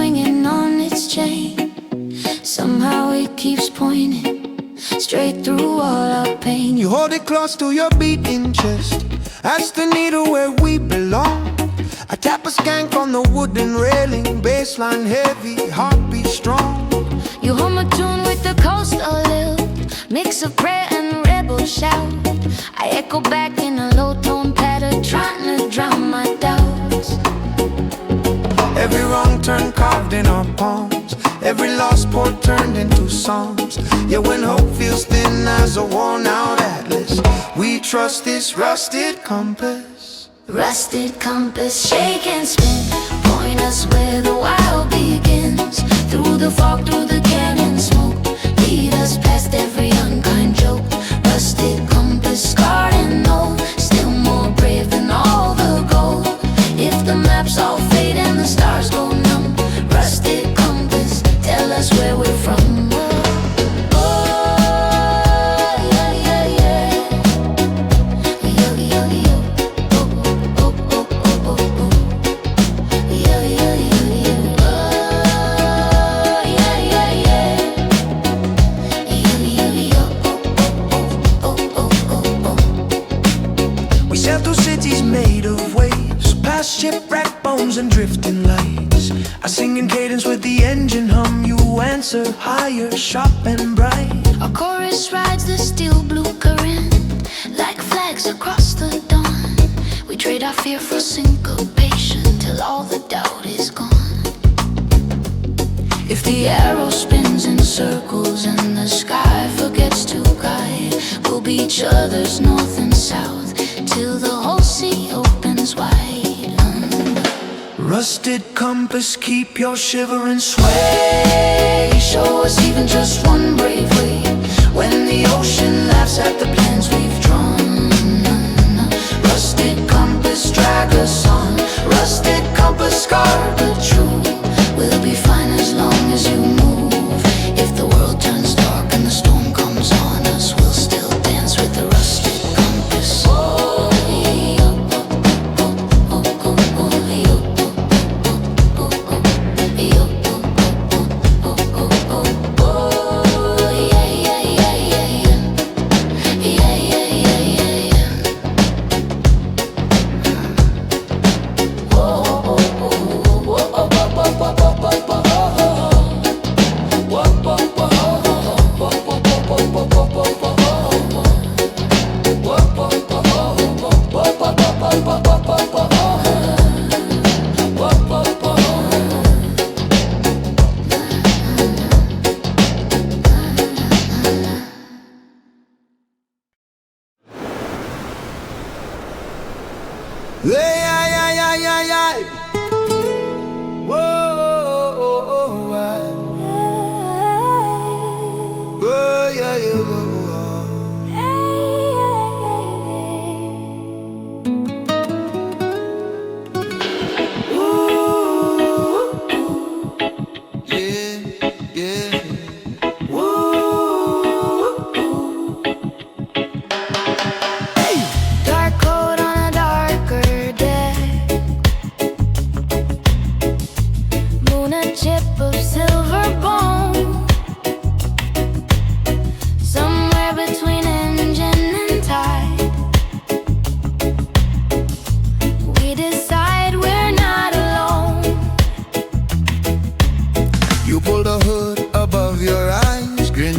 swinging on its chain. Somehow it keeps pointing straight through all our pain. You hold it close to your beating chest. That's the needle where we belong. I tap a skank on the wooden railing. Bassline heavy, heartbeat strong. You hum a tune with the coastal lilt, mix of prayer and rebel shout. I echo back in a low tone pattern, trying to drown my doubts. Every wrong turn carved in our palms, every lost port turned into songs. Yeah, when hope feels thin as a worn out atlas, we trust this rusted compass. Rusted compass, shake and spin, point us where the wild begins. Through the fog, through the canyon smoke, lead us past every unkind joke. Rusted compass, scarred and old, still more brave than all the gold. If the maps all fade and the stars go numb, rusted compass, tell us where we're from. Shipwreck bones and drifting lights. I sing in cadence with the engine hum. You answer higher, sharp and bright. Our chorus rides the steel blue current like flags across the dawn. We trade our fear for syncopation till all the doubt is gone. If the arrow spins in circles and the sky forgets to guide, we'll be each other's north and south till the whole sea opens wide. Rusted compass, keep your shivering sway. Show us even just one brave way when the ocean laughs at the plans we've drawn. Rusted compass, drag us on. Rusted compass, scarred but true. We'll be fine as long as you move. If the world turns dark and the storm comes on us, we'll still dance with the rusted compass.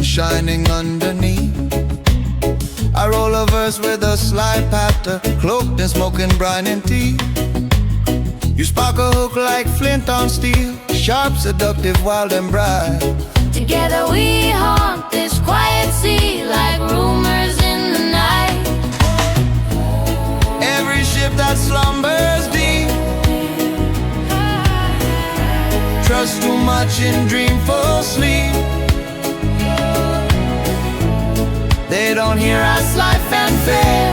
Shining underneath, I roll a verse with a sly patter, cloaked in smoke and brine and tea. You spark a hook like flint on steel, sharp, seductive, wild and bright. Together we haunt this quiet sea like rumors in the night. Every ship that slumbers deep, trust too much in dreamful sleep. They don't hear our slight fanfare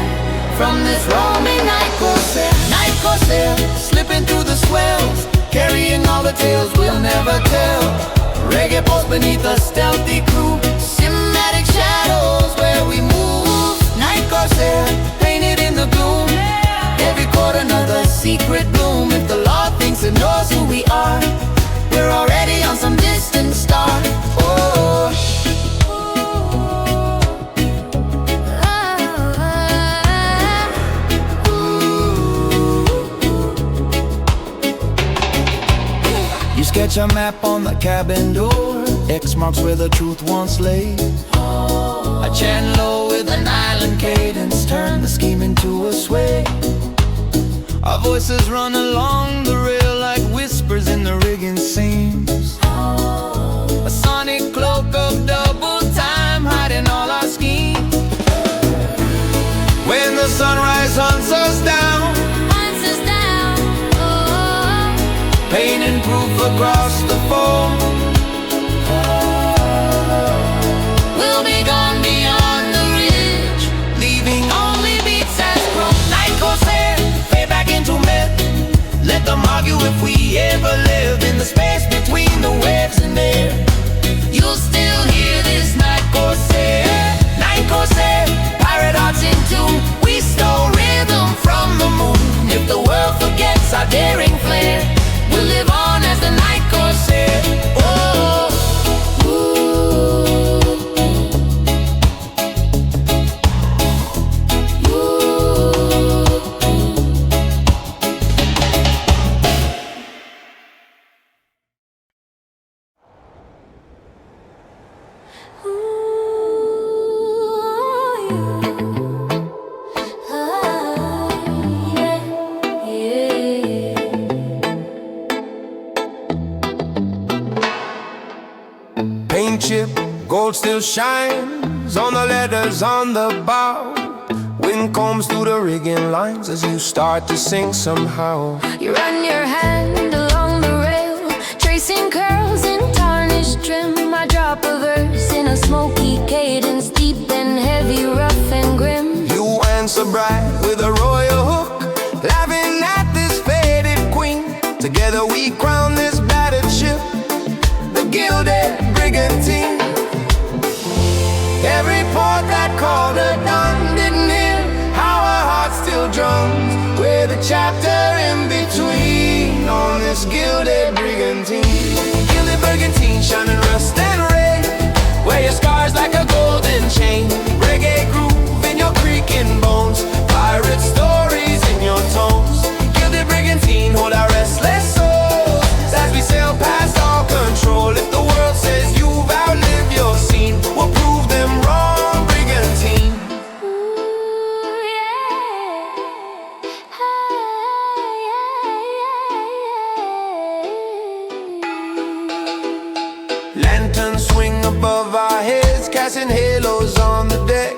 from this roaming night corsair. Night corsair, slipping through the swells, carrying all the tales we'll never tell. Reggae post beneath a stealthy crew, cinematic shadows where we move. Night corsair, painted in the gloom, every chord another secret bloom. If the law thinks it knows who we are, we're already Sketch a map on the cabin door, X marks where the truth once lay. I chant low with an island cadence, turn the scheme into a sway. Our voices run along the rail like whispers in the rigging seams. A sonic cloak of double time hiding all our schemes. When the sunrise hunts us down, painting proof across the foam. We'll be gone beyond the ridge, leaving only beats as chrome. Night corsair, fade back into myth. Let them argue if we ever live in the space between the waves and air. You'll still hear this night corsair. Night corsair, pirate hearts in tune. We stole rhythm from the moon. If the world forgets our daring flair, we'll live on as the night corsair. Oh, paint chip, gold still shines on the letters on the bow. Wind combs through the rigging lines as you start to sing somehow. you run your hand along the rail, tracing curls in tarnished trim. I drop a verse in a smoky cadence, deep and heavy, rough and grim. You answer bright with a royal hook, laughing at this faded queen. Together we crown this battered ship, the gilded brigantine. Every port that called her done didn't hear how her heart still drums. We're the chapter in between on this gilded brigantine. Gilded brigantine, shining rust and red. Wear your scars like a golden chain. Reggae groove in your creaking bones, pirate stories in your tones. Gilded brigantine, hold our restless souls as we sail past all control. If the world says you've outlived your scene, we'll prove them wrong, brigantine. Lanterns swing above our heads, casting halos on the deck.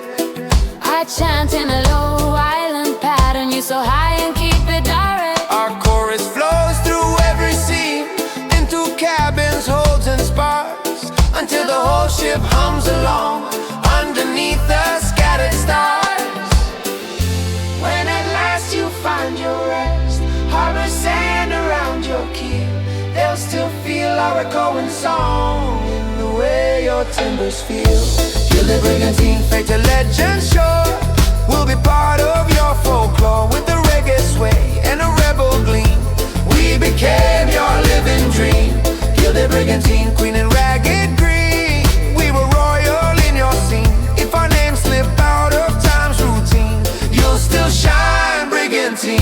I chant in a low island pattern, you so high and keep it direct. Our chorus flows through every scene, into cabins, holds and spars, until the whole ship hums along underneath the scattered stars. When at last you find your rest, harbor sand around your keel, they'll still feel our echoing song in the way your timbers feel. Gilded brigantine, fate to legend sure, we'll be part of your folklore with the reggae sway and a rebel gleam. We became your living dream. Gilded brigantine, queen in ragged green. We were royal in your scene. If our names slip out of time's routine, you'll still shine, brigantine.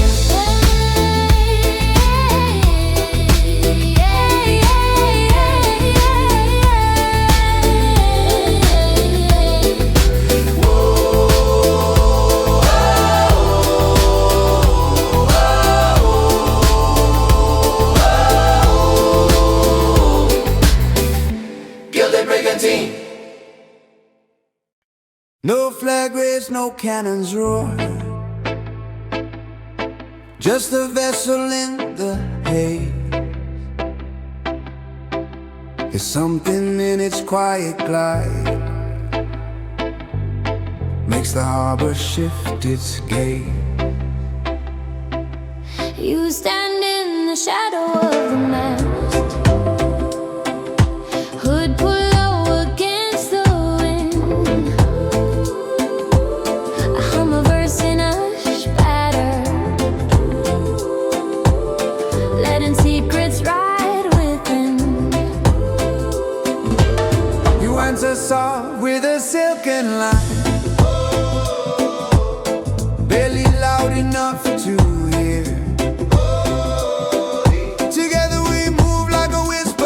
no flag raised, no cannons roar, just a vessel in the haze. There's something in its quiet glide, makes the harbor shift its gaze. You stand in the shadow of the mast, hood pull low against the wind. I hum a verse in a spatter, letting secrets ride within. You answer soft with a silken line, barely loud enough to hear. Together we move like a whisper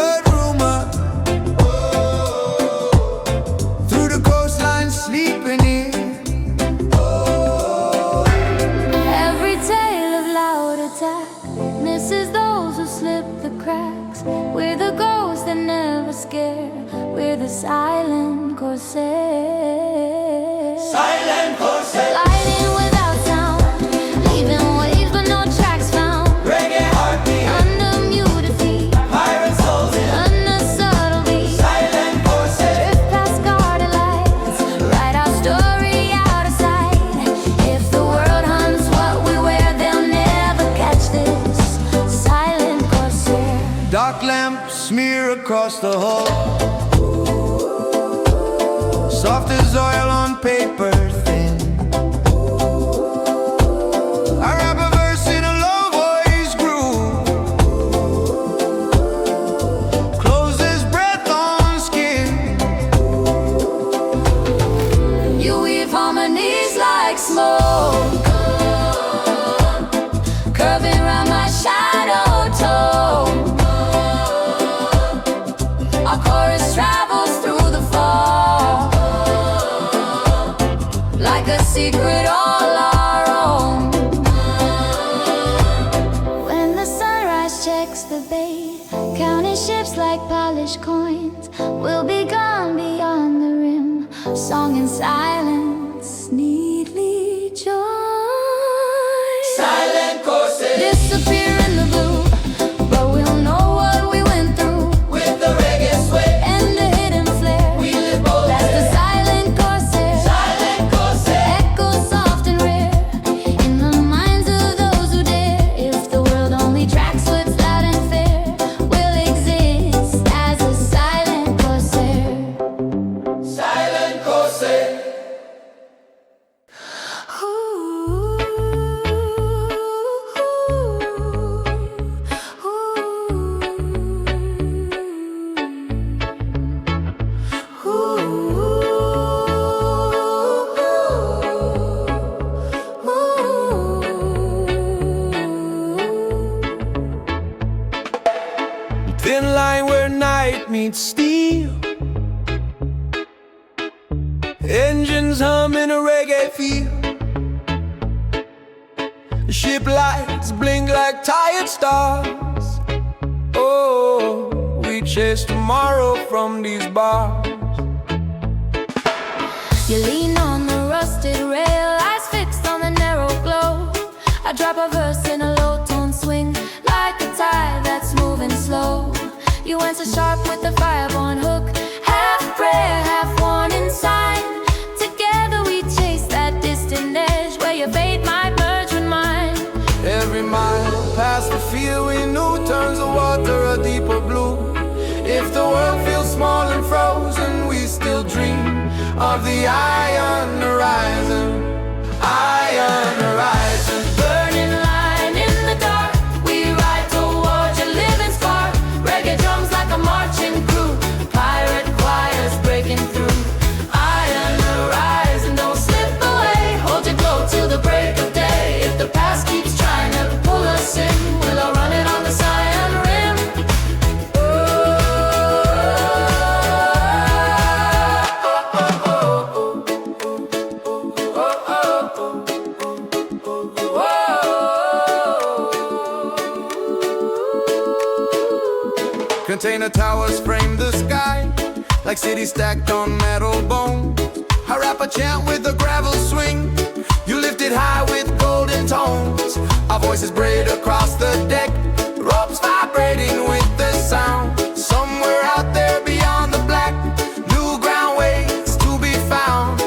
that never scare. We're the silent corsairs. Silent corset, Gliding without sound, leaving waves but no tracks found. reggae heartbeat, Under muted feet, pirate souls in under subtle beat. silent corset. Drift past guarded lights, write our story out of sight. If the world hunts what we wear, they'll never catch this silent corsair. Dark lamps smear across the hall, soft as oil on paper thin. I rap a verse in a low voice groove, closes breath on skin. You weave harmonies like smoke, curving around my shadow tone. Our chorus travels through the fog, like a secret all our own. When the sunrise checks the bay, counting ships like polished coins, we'll be gone beyond the rim. Song in silence, neatly joined. Silent corset, Disappear in the blue, but we'll know what we went through. with the reggae sway, And the hidden flair, we live bold. that's the silent corsair. Silent corset, Echo soft and rare in the minds of those who dare. If the world only tracks what's loud and fair, we'll exist as a silent corsair. silent corset. Thin line where night meets steel, engines hum in a reggae feel. The ship lights blink like tired stars. Oh, we chase tomorrow from these bars. You lean on the rusted rail, eyes fixed on the narrow glow. I drop a verse in a low tone swing, like a tide that's moving slow. You answer sharp with a fireborn hook, half prayer, half warning sign. Together we chase that distant edge, where your fate might merge with mine. Every mile past the field we knew turns the water a deeper blue. If the world feels small and frozen, we still dream of the iron horizon. Iron horizon. Burning line in the dark, we ride towards your living spark. Reggae drums like a marching crew, pirate choirs breaking through. Iron horizon, don't slip away, hold your glow till the break of day. If the past keeps trying to pull us in, we'll all run it on the Zion rim. Container towers frame the sky, like cities stacked on metal bones. I rap a chant with a gravel swing, you lift it high with golden tones. Our voices braid across the deck, ropes vibrating with the sound. Somewhere out there beyond the black, new ground waits to be found.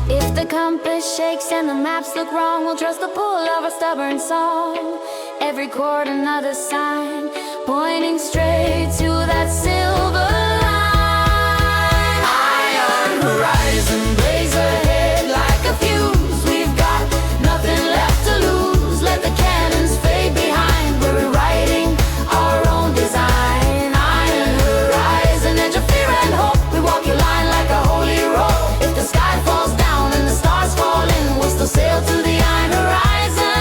If the compass shakes and the maps look wrong, we'll trust the pull of a stubborn song. Every chord another sign, pointing straight to that silver line. Iron horizon, blaze ahead like a fuse. We've got nothing left to lose. Let the cannons fade behind. We're writing our own design. Iron horizon, edge of fear and hope. We walk your line like a holy rope. If the sky falls down and the stars fall in, we'll still sail to the iron horizon.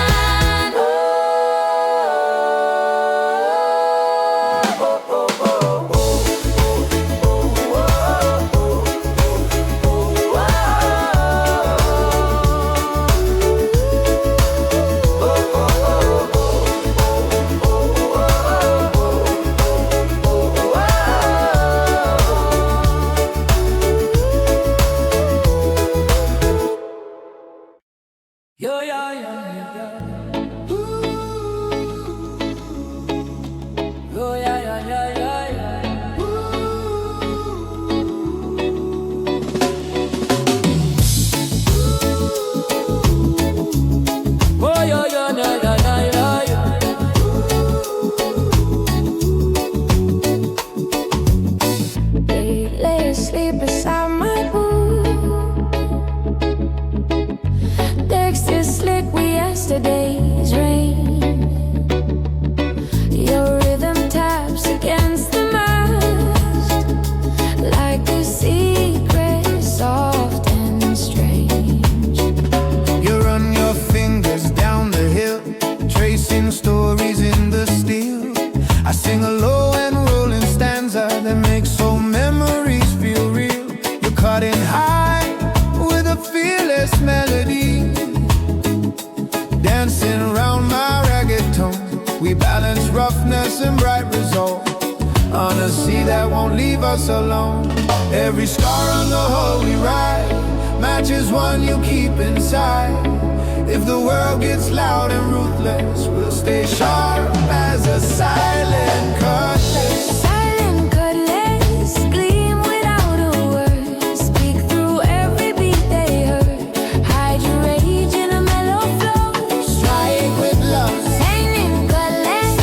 makes old memories feel real. You're cutting high with a fearless melody, dancing around my reggaeton. We balance roughness and bright resolve on a sea that won't leave us alone. Every scar on the hull we ride matches one you keep inside. If the world gets loud and ruthless, we'll stay sharp as a silent cutlass. Silent cutlass, gleam without a word. Speak through every beat they heard. Hide your rage in a mellow flow. Strike with love. Silent cutlass,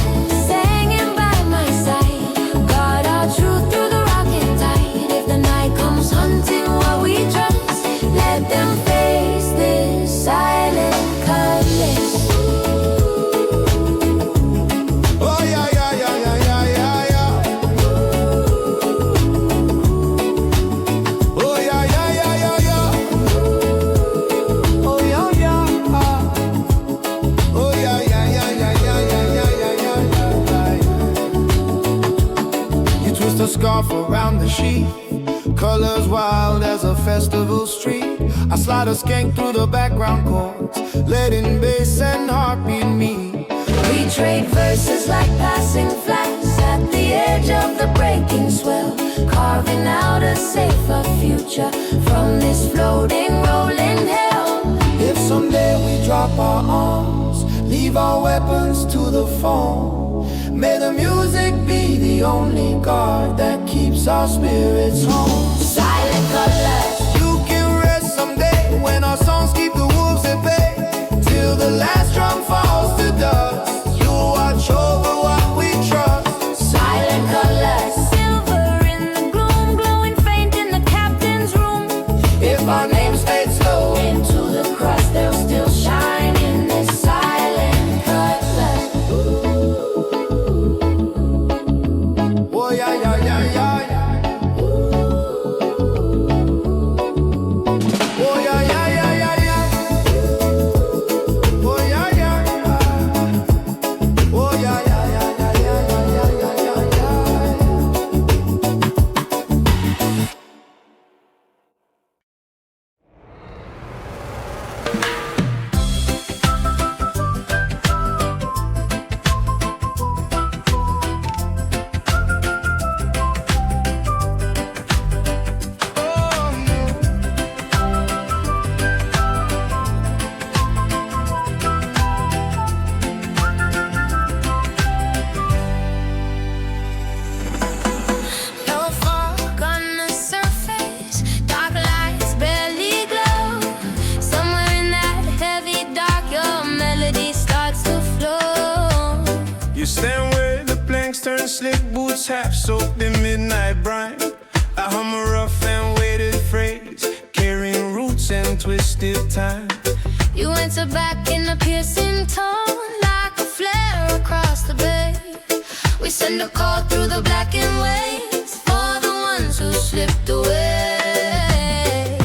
hanging by my side. Guard our truth through the rocking tide. If the night comes hunting what we trust, let them face this silent cutlass. Oh yeah, yeah, yeah, yeah, yeah, yeah, yeah. Oh yeah, yeah, yeah, yeah, yeah. Oh yeah, yeah. Oh yeah, yeah, yeah, yeah, yeah, yeah, yeah, yeah, yeah. You twist a scarf around the sheet, colors wild as a festival street. I slide a skank through the background chords, letting bass and heartbeat meet. We trade verses like passing flags at the edge of the breaking swell, carving out a safer future from this floating, rolling hell. If someday we drop our arms, leave our weapons to the phone, may the music be the only guard that keeps our spirits home. Silent cutlass, You can rest someday when our songs keep the wolves at bay. Till the last drum falls to dust, you'll watch over what we trust. silent cutlass, silver in the gloom, glowing faint in the captain's room. If our names fade slow Into the crust, they'll still shine in this silent cutlass. oh yeah, yeah, yeah, yeah, yeah. Oh yeah, yeah, yeah, yeah, yeah. Oh yeah, yeah, yeah. Oh yeah, yeah, yeah, yeah, yeah, yeah, yeah, yeah, yeah. No fog on the surface, dark lights barely glow. Somewhere in that heavy dark, your melody starts to flow. You stand where the planks turn slick, boots half soaked in midnight brine. I hum a rough and weighted phrase, carrying roots and twisted time. You enter back in a piercing tone, like a flare across the bay. We send a call through the blackened waves for the ones who slipped away.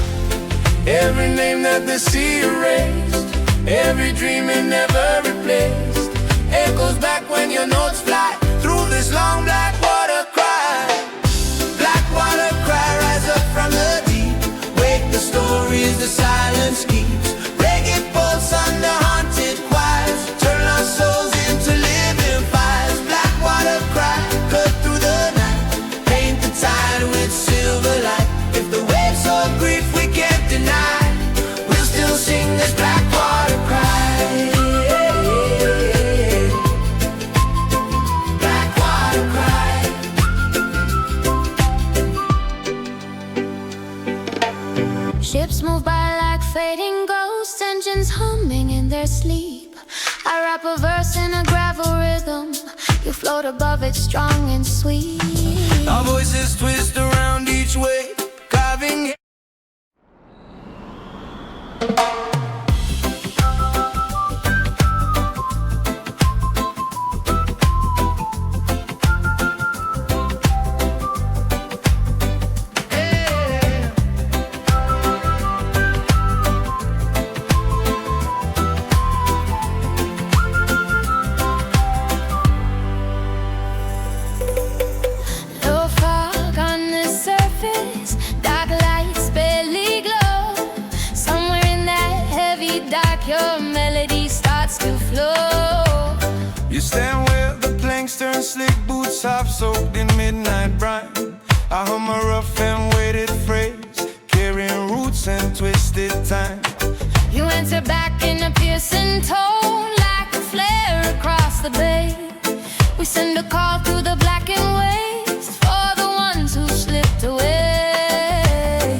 Every name that the sea erased, every dream it never replaced, echoes back when your notes fly through this long black water cry. Black water cry, rise up from the deep. Wake the stories the silence keeps. Reggae pulse under haunted choirs, turn our souls into living fires. Black water cry, cut through the night, paint the tide with silver light. If the waves of grief we can't deny, we'll still sing this black water cry. Black water cry. Ships move by like fading ghosts, engines humming in their sleep. I rap a verse in a gravel rhythm, you float above it strong and sweet. Our voices twist around each way, carving. No fog half soaked in midnight brine. I hum a rough and weighted phrase, carrying roots and twisted time. You enter back in a piercing tone, like a flare across the bay. We send a call through the blackened waste for the ones who slipped away.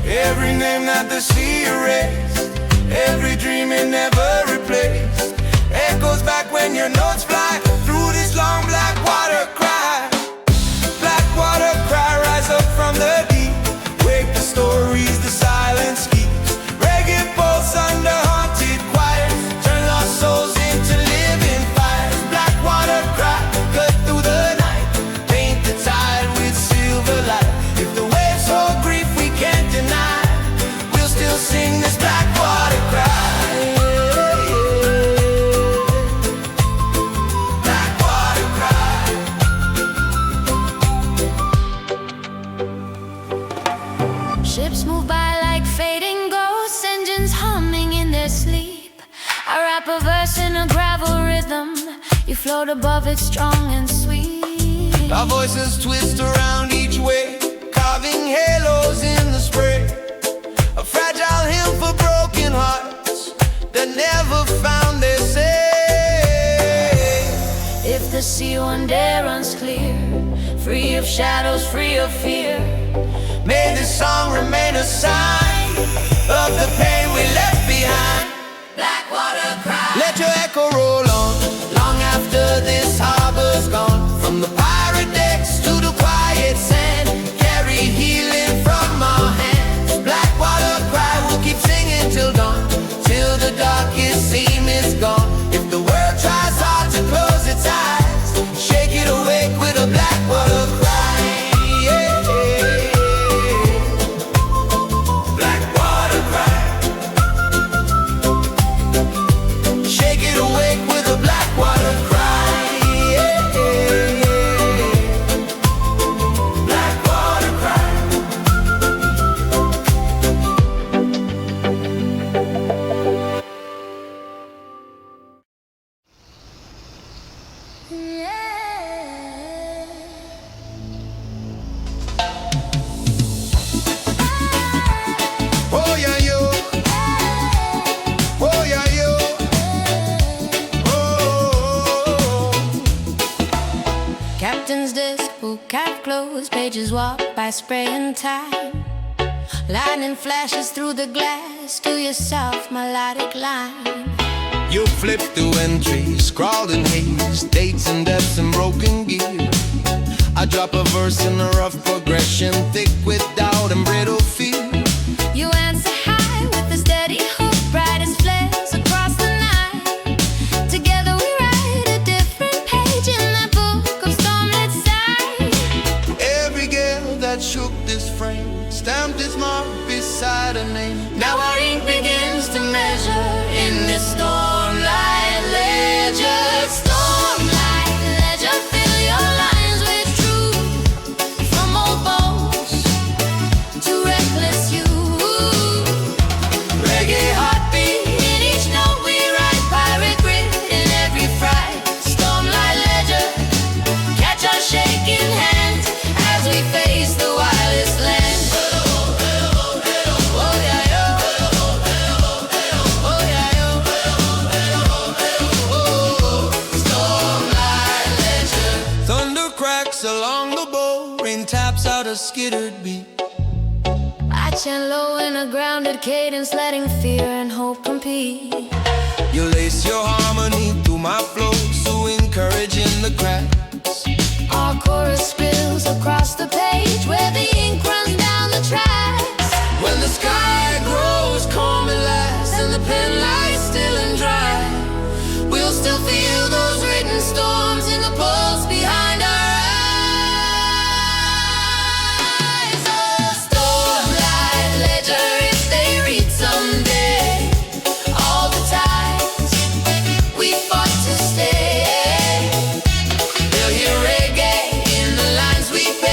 Every name that the sea erased, every dream it never replaced, echoes back when your notes fly through this long black water cry. Black water cry, rise up from the deep, wake the stories the silence keeps. Reggae pulse under haunted choirs, turn lost souls into living fires. Black water cry, cut through the night, paint the tide with silver light. If the waves hold grief we can't deny, we'll still sing this black water cry. Black water cry. Ships move by like fading ghosts, engines humming in their sleep. I rap a verse in a gravel rhythm, you float above it strong and sweet. Our voices twist around each way, carving halos in the spray. A fragile hymn for broken hearts that never found their say. If the sea one day runs clear, free of shadows, free of fear, may this song remain a sign of the pain we left behind. black water cry. Let your echo roll on, long after this harbor's gone. From the pirate decks to the quiet sand, carry healing from our hands. Black water cry, we'll keep singing till dawn, till the darkest seam is gone. If the world tries hard to close its eyes, shake it awake with a black water cry. Yeah. Black water cry. Shake it awake with a black water cry. Yeah. Black water cry. Oh yeah yo. Oh yeah yo. Oh. Captain's desk, book half closed, pages walk by spraying time. Lightning flashes through the glass, to yourself melodic line. You flip through entries, scrawled in haze, dates and deaths and broken gear. I drop a verse in a rough progression, thick with doubt and brittle fear. You answer high with a steady hook, bright as flares across the night. Together we write a different page in that book of stormlit sight. Every gale that shook this frame stamped its mark beside a name. Now our ink begins to measure in this stormlight ledger. Stormlight ledger, fill your lines with truth. From old bones to reckless youth. Reggae heartbeat in each note we write, pirate grit in every fright. Stormlight ledger, catch our shaking hands as we face the wildest land. Oh yeah, yo. Oh yeah, yo. Stormlight ledger. Thunder cracks along the bow, rain taps out a skittered beat. I chant low in a grounded cadence, letting fear and hope compete. You lace your harmony through my flow, so encouraging the cracks. Our chorus spills across the page, where the ink runs down the tracks. When the sky grows calm at last, and the pen lies still and dry, we'll still feel those written storms in the pulse behind our eyes. Oh, stormlight ledger, if they read someday, all the times we fought to stay, they'll hear reggae in the lines we pay.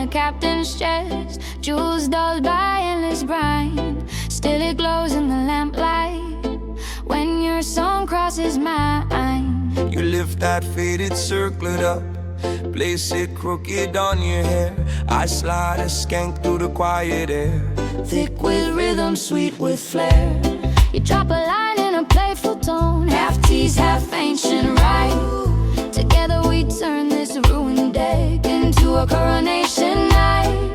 the captain's chest. Jewels dulled by endless brine, still it glows in the lamplight when your song crosses mine. You lift that faded circlet up, place it crooked on your hair. I slide a skank through the quiet air, Thick with rhythm, sweet with flair. You drop a line in a playful tone, half tease, half ancient rite. Together we turn this ruined deck into a coronation night.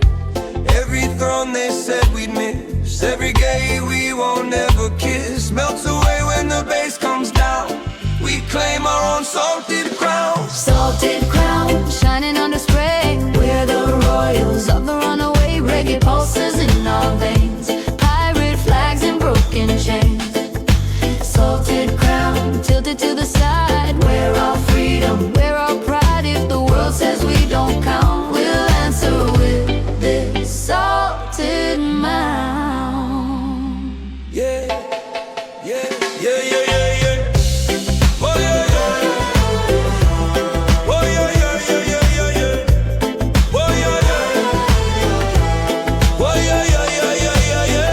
every throne they said we'd miss, every gay we won't ever kiss, melts away when the bass comes down. We claim our own salted crown. Salted crown, shining on display. We're the royals of the runaway. Reggae pulses in our veins, pirate flags and broken chains. Salted crown, tilted to the side. We're all freedom, we're all pride. If the world says we don't count, we'll answer with this salted mound. Yeah, yeah, yeah, yeah, yeah, yeah. Oh yeah, yeah. Oh yeah, yeah, yeah, yeah, yeah, yeah. Oh yeah, yeah. Oh yeah, yeah, yeah, yeah, yeah,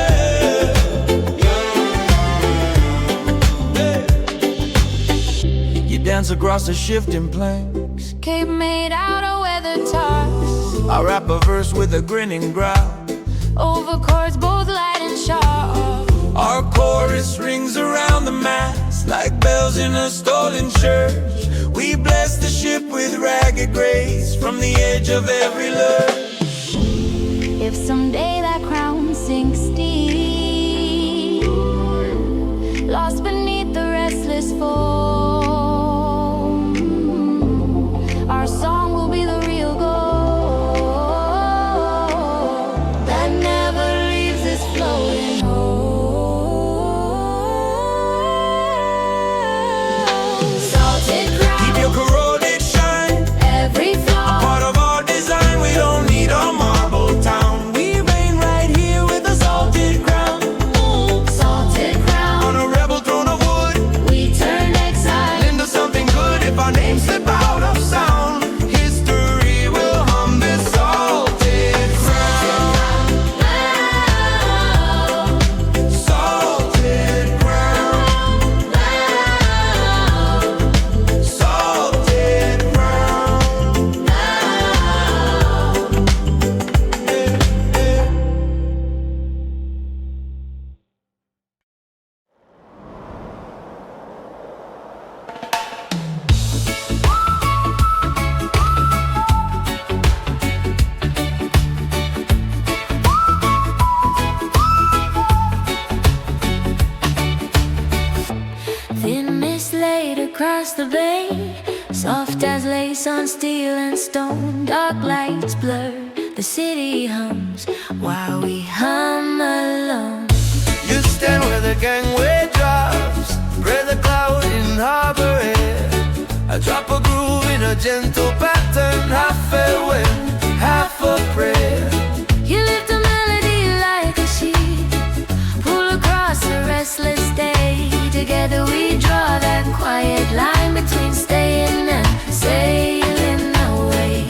yeah. You dance across the shifting planks. Cape made out of weather tars, I rap a verse with a grinning growl. over chords both light and sharp. Our chorus rings around the mast like bells in a stolen church. We bless the ship with ragged grace from the edge of every lurch. If someday that crown sinks deep, lost beneath the restless foam, our song will be the real gold that never leaves us floating home. Salted Keep your crown, corroded shine, every flaw. part of our design. We don't need a marble town. We reign right here with a salted crown. Salted crown, On a rebel throne of wood, we turn exile. into something good if our names slip out of sound. History will hum this salted crown. Salted crown. Salted crown. Thin mist laid across the bay, soft as lace on steel and stone. Dark lights blur, the city hums while we hum alone. You stand where the gangway drops, spread the cloud in harbor air. I drop a groove in a gentle pattern, half farewell, half a prayer. You lift a melody like a sheet, pull across a restless day. Together we draw that quiet line between staying and sailing away.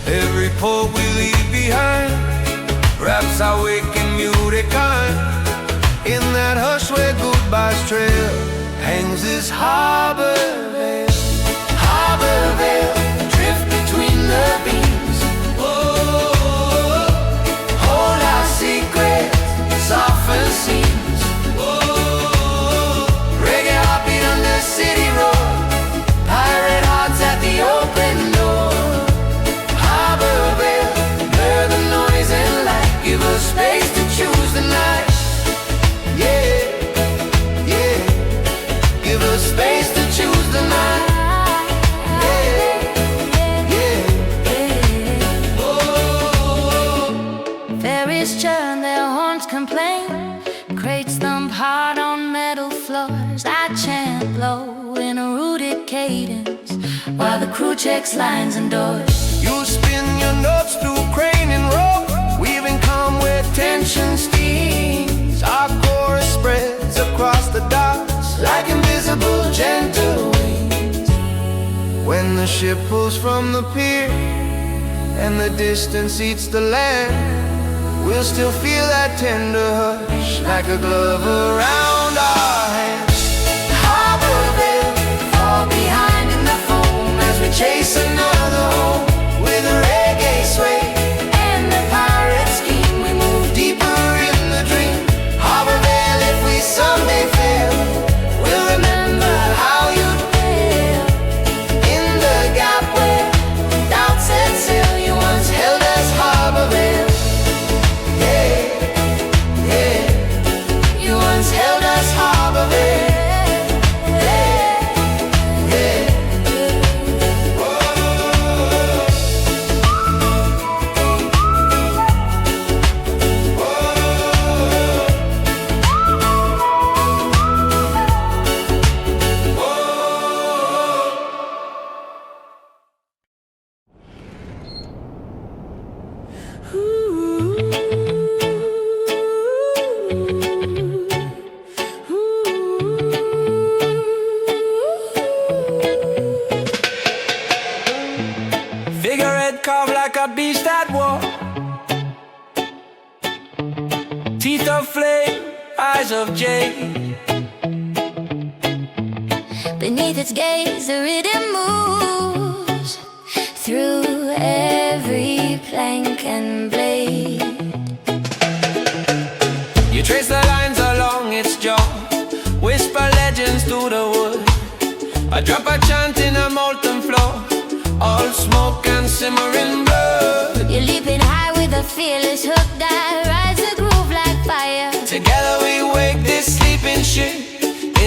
Every port we leave behind wraps our waking muted kind. In that hush where goodbyes trail hangs this harbor veil. Harbor veil, drift between the beams. Whoa, hold our secrets, soften seams. Whoa, reggae heartbeat on the city road, pirate hearts at the open door. Harbor veil, blur the noise and light, give us space to choose the night. Yeah, yeah, give us space to choose the night. Yeah, yeah, oh. Fairies churn, their horns complain, crates thump hard on metal floors. I chant low in a rooted cadence while the crew checks lines and doors. You spin your notes through crane and rope, weaving calm where tension steams. Our chorus spreads across the docks like invisible gentle wings. When the ship pulls from the pier, and the distance eats the land, we'll still feel that tender hush like a glove around our hands. Harborville, fall behind in the foam as we chase another home with a reggae sway and the pirate scheme. We move deeper in the dream. Harborville, if we someday fail, we'll remember how you failed in the gap where doubt set sail. You once held us, Harborville. Yeah, yeah. You once held us, Harborville. Figurehead carved like a beast at war, teeth of flame, eyes of jade. Beneath its gaze, the rhythm moves through every plank and blade. You trace the lines along its jaw, whisper legends through the wood. I drop a chant in a molten floor, all smoke and simmering blood. You're leaping high with a fearless hook that rides the groove like fire. Together we wake this sleeping ship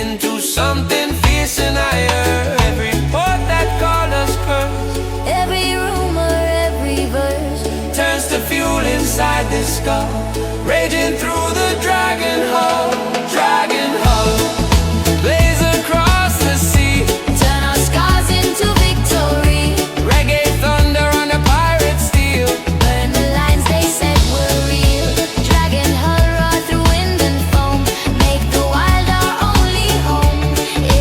into something fierce and higher. Every port that called us cursed, Every rumor, every verse turns to fuel inside this skull, raging through the dragon hull. Dragon hull, blaze across the sea, turn our scars into victory. reggae thunder on the pirate steel. Burn the lines they said were real. Dragon hull roar through wind and foam. Make the wild our only home.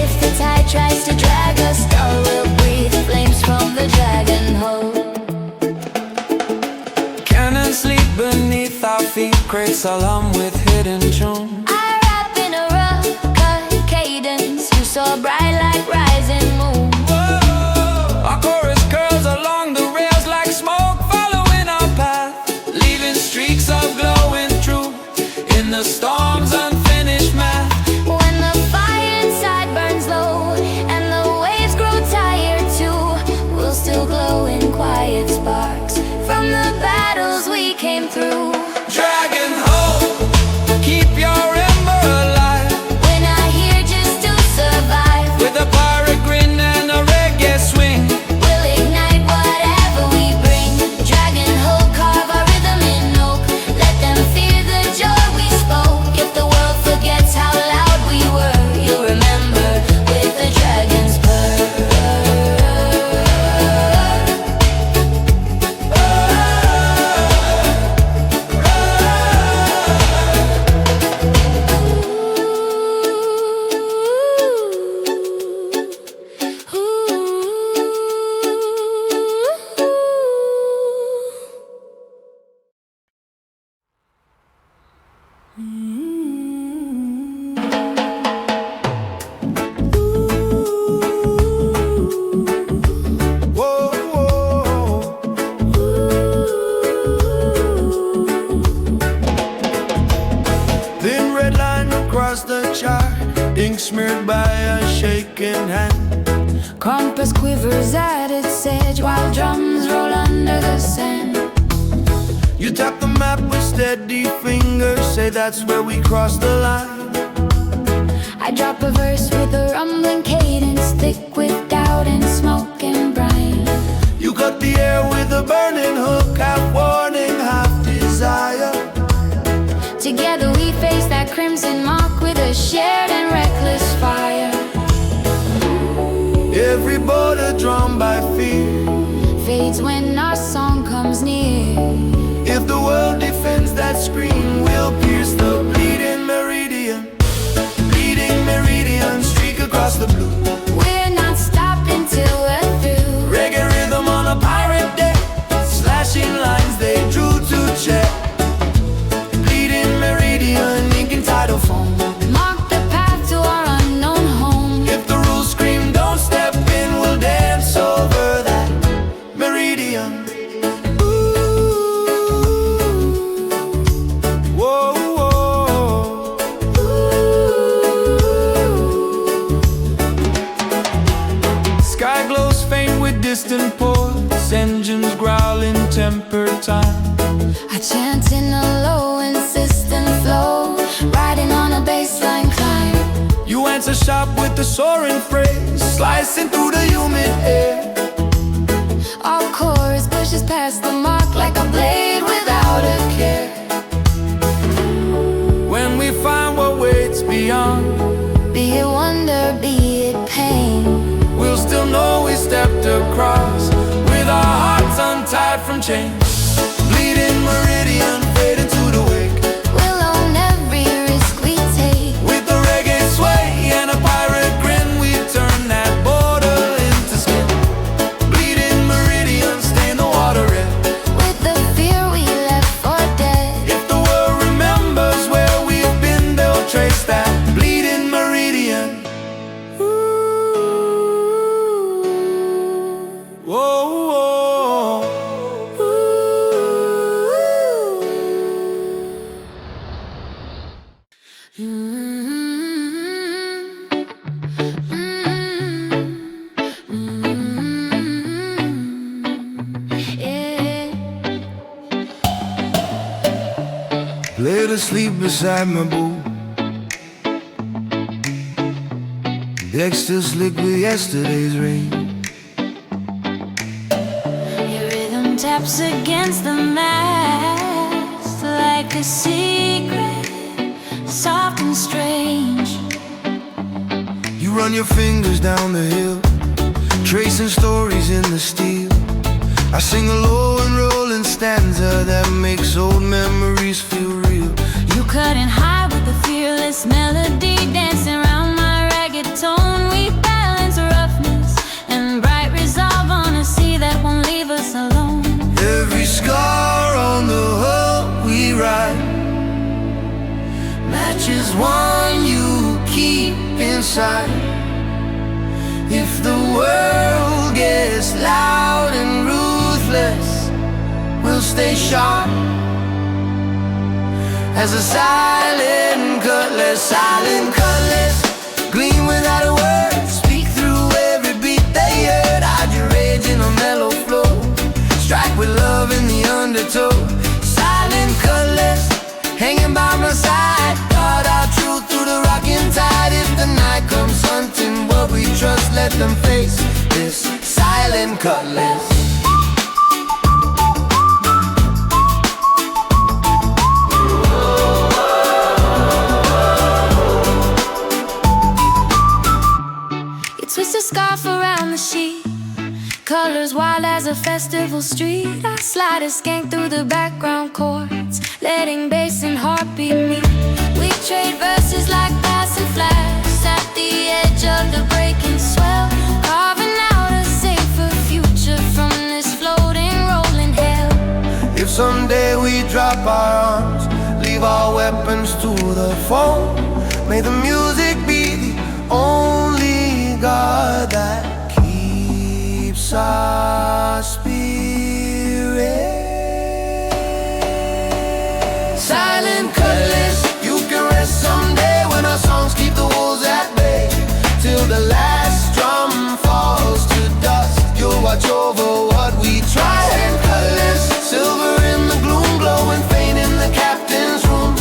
If the tide tries to drag us down, we'll breathe flames from the dragon hull. Cannon sleep beneath our feet, crates alarm with hidden tune. I rap in a rough cut cadence. You saw bright like rising moon. Whoa. Our chorus curls along the rails like smoke following our path, leaving streaks of glowing truth in the storm's unfinished math. When the fire inside burns low and the waves grow tired too, we'll still glow in quiet sparks from the battles we came through. Dragon hull, keep your ember alive, We're not here just to survive. with a pirate grin and a reggae swing. We'll ignite whatever we bring. Dragon hull, carve our rhythm in oak. Let them fear the joy we spoke. If the world forgets how loud we were, you'll remember with the dragon's purr. Whoa, whoa. Thin red line across the chart, ink smeared by a shaking hand. Compass quivers at its edge while drums roll under the sand. You tap the map with steady fingers, say that's where we cross the line. I drop a verse with a rumbling cadence, thick with doubt and smoke and brine. You cut the air with a burning hook, half warning, half desire. Together we face that crimson mark with a shared and reckless fire. Every border drawn by fear Fades when our song comes near. If the world defends that scream, we'll pierce the bleeding meridian, streak across the blue. We're not stopping till we're through. Reggae rhythm on a pirate deck, slash lifetime. I chant in a low, insistent flow, riding on a bassline climb. You answer sharp with the soaring phrase, slicing through the humid air. Our chorus pushes past the mark like a blade without a care. When we find what waits beyond, Be it wonder, be it pain, we'll still know we stepped across, with our hearts untied from chains. Bleeding meridian, fading to the wake. we'll own every risk we take. With the reggae sway and a pirate grin, we turn that border into skin. Bleeding meridian, stain the water red. With the fear we left for dead. If the world remembers where we've been, they'll trace that bleeding meridian. Whoa, whoa. Laid asleep beside my boat. Deck still slick with yesterday's rain. Your rhythm taps against the mast like a secret, soft and strange. You run your fingers down the hill, tracing stories in the steel. I sing a low and rolling stanza that makes old memories feel real. You couldn't hide with the fearless melody, dancing around my ragged tone. We balance roughness and bright resolve on a sea that won't leave us alone. Every scar on the hull we ride matches one you keep inside. If the world gets loud and ruthless, we'll stay sharp as a silent cutlass, gleam without a word, speak through every beat they heard. Hide your rage in a mellow flow, strike with love in the undertow. Silent cutlass, hanging by my side, guard our truth through the rocking tide. If the night comes hunting what we trust, let them face this silent cutlass. Twist a scarf around the sheet, colors wild as a festival street. I slide a skank through the background chords, letting bass and heartbeat meet. We trade verses like passing flags at the edge of the breaking swell, carving out a safer future from this floating, rolling hell. If someday we drop our arms, leave our weapons to the foe, may the music be the only God that keeps our spirit. Silent cutlass, you can rest someday when our songs keep the wolves at bay. Till the last drum falls to dust, you'll watch over what we try. Silent cutlass, silver in the gloom, glowing faint in the captain's room.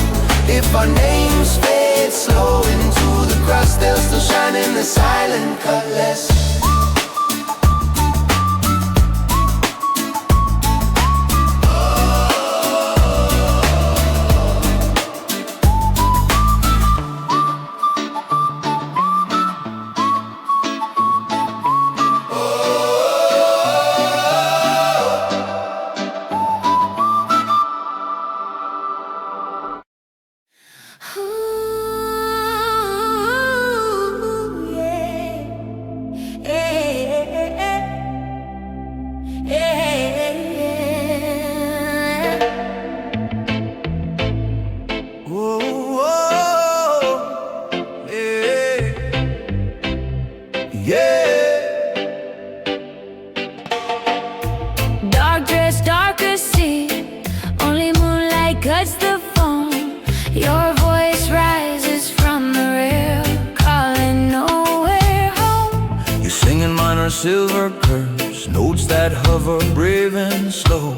If our names fade slow into the crust, they'll still shine in the silent cutlass. Dark dress, darker sea, only moonlight cuts the foam. Your voice rises from the rail, calling nowhere home. You're singing minor silver curves, notes that hover brave and slow.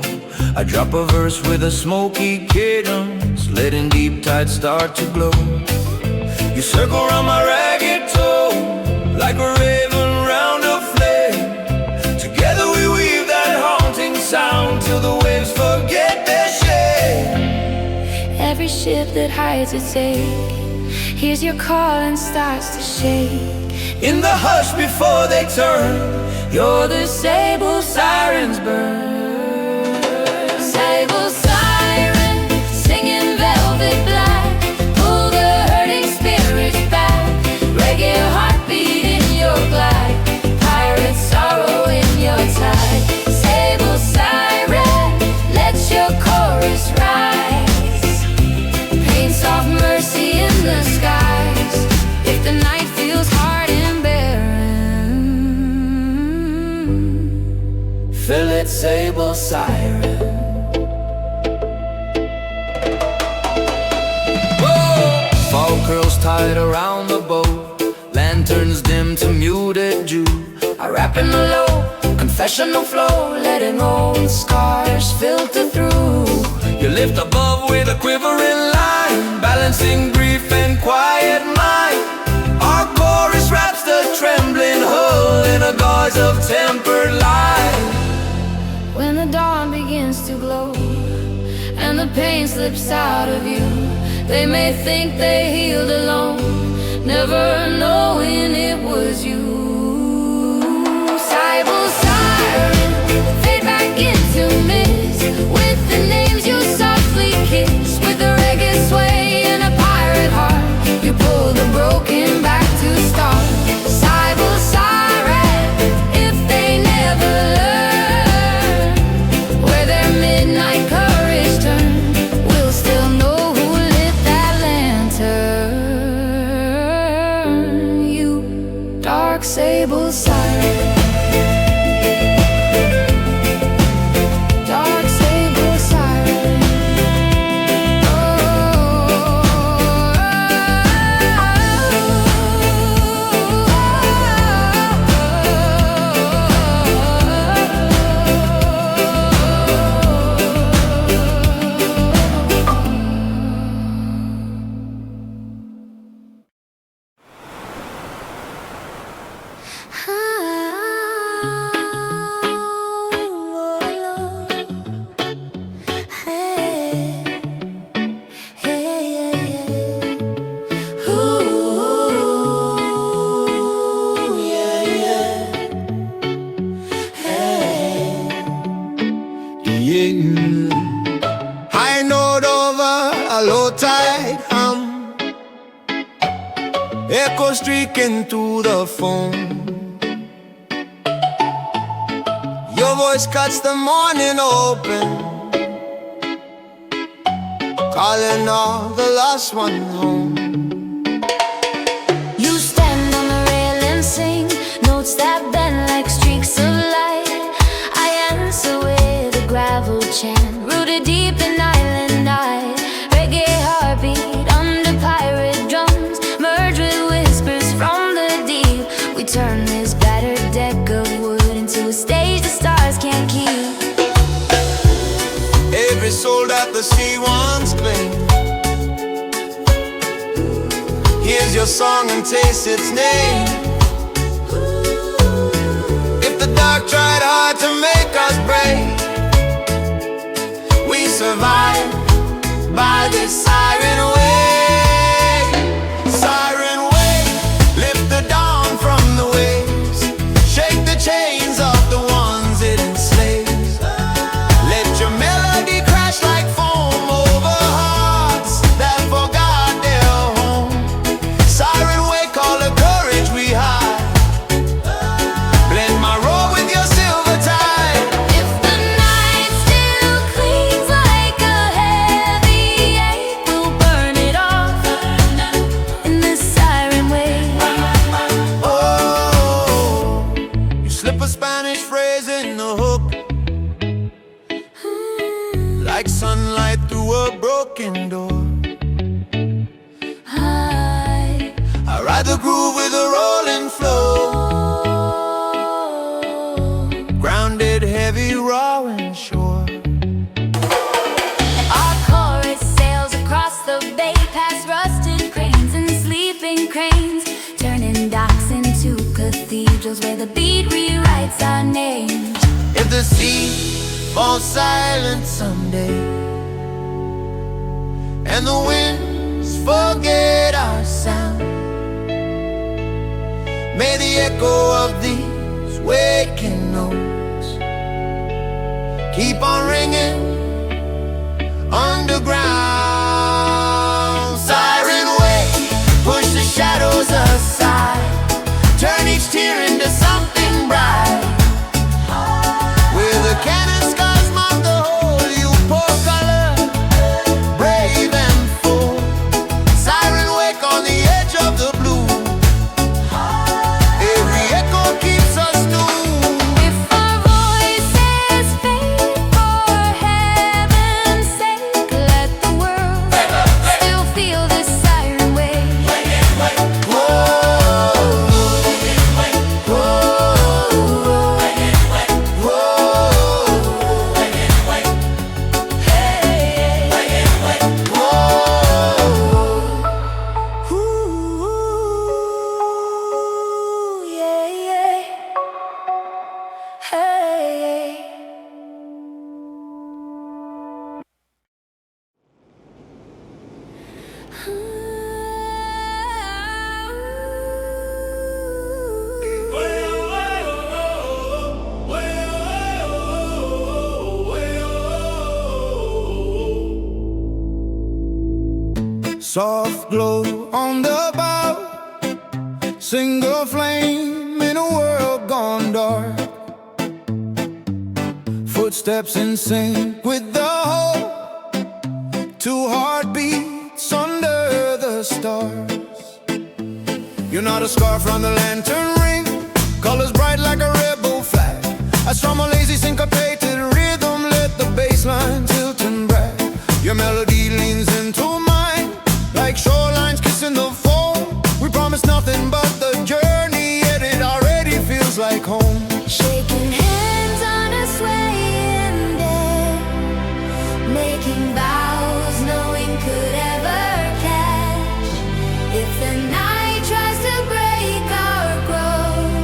I drop a verse with a smoky cadence, letting deep tides start to glow. You circle around my ragged toe, like a raven round a flame. Together we weave that haunting sound till the waves forget their shame. Every ship that hides its ache hears your call and starts to shake. In the hush before they turn, You're the sable sirens burn. Sable siren, singing velvet black, pull the hurting spirits back. Reggae heartbeat in your glide, pirate sorrow in your tide. Sable siren, let your chorus rise. Paint soft mercy in the skies. If the night feels hard and barren, fill it, sable siren. Fog curls tied around the boat, lanterns dim to muted dew. I rap in the low, confessional flow, letting old scars filter through. You lift above with a quivering line, balancing grief and quiet mind. Our chorus wraps the trembling hull in a gauze of tempered light. When the dawn begins to glow and the pain slips out of you, they may think they healed alone, never knowing it was you. Sable siren, fade back into mist, with the names you softly kiss. With a reggae sway and a pirate heart, you pull the broken back to start. Sable siren, if they never learn where their midnight courage turned, we'll still know who lit that lantern. You dark sable siren, dark sable siren. High note over a low tide hum, echo streaking through the phone. Your voice cuts the morning open, calling all the lost ones home. You stand on the rail and sing notes that bend like streaks of light. I answer with a gravel chant, rooted deep in island eyes. Reggae heartbeat under pirate drums, merge with whispers from the deep. We turn this battered deck of wood into a stage the stars can't keep. Every soul that the sea once claimed, here's your song and taste its name. If the dark tried hard to make us break, we survive by this siren wave. Siren wave, lift the dawn from the waves, shake the chains of the ones it enslaves. Let your melody crash like foam over hearts that forgot their home. Siren wave, call the courage we hide, blend my roar with your silver tide. If the night still clings like a heavy ache, we'll burn it off in this siren wave. Oh, you slip a Spanish phrase in the hook, like sunlight through a broken door. I ride the groove with a rolling flow, grounded, heavy, raw and sure. sea falls silent someday, and the winds forget our sound. May the echo of these waking notes keep on ringing underground. Siren way, push the shadows aside, turn each tear into something bright. Where the cannon scars mark the hole, you pour color, brave and full. Siren wake on the edge of the blue. Every echo keeps us new. If our voices fade for heaven's sake, let the world still feel this siren wave. Ooh, yeah, yeah. Hey. Soft glow on the bow, single flame in a world gone dark. Footsteps in sync with the whole, two heartbeats under the stars. You're not a scarf round the lantern ring, colors bright like a rebel flag. I strum a lazy syncopated rhythm, let the bass line tilt and brag. Your melody leans into mine, like shorelines kissing the foam. We promise nothing but the journey, yet it already feels like home. Shaking hands on a swaying day, making vows no one could ever catch. If the night tries to break our growth,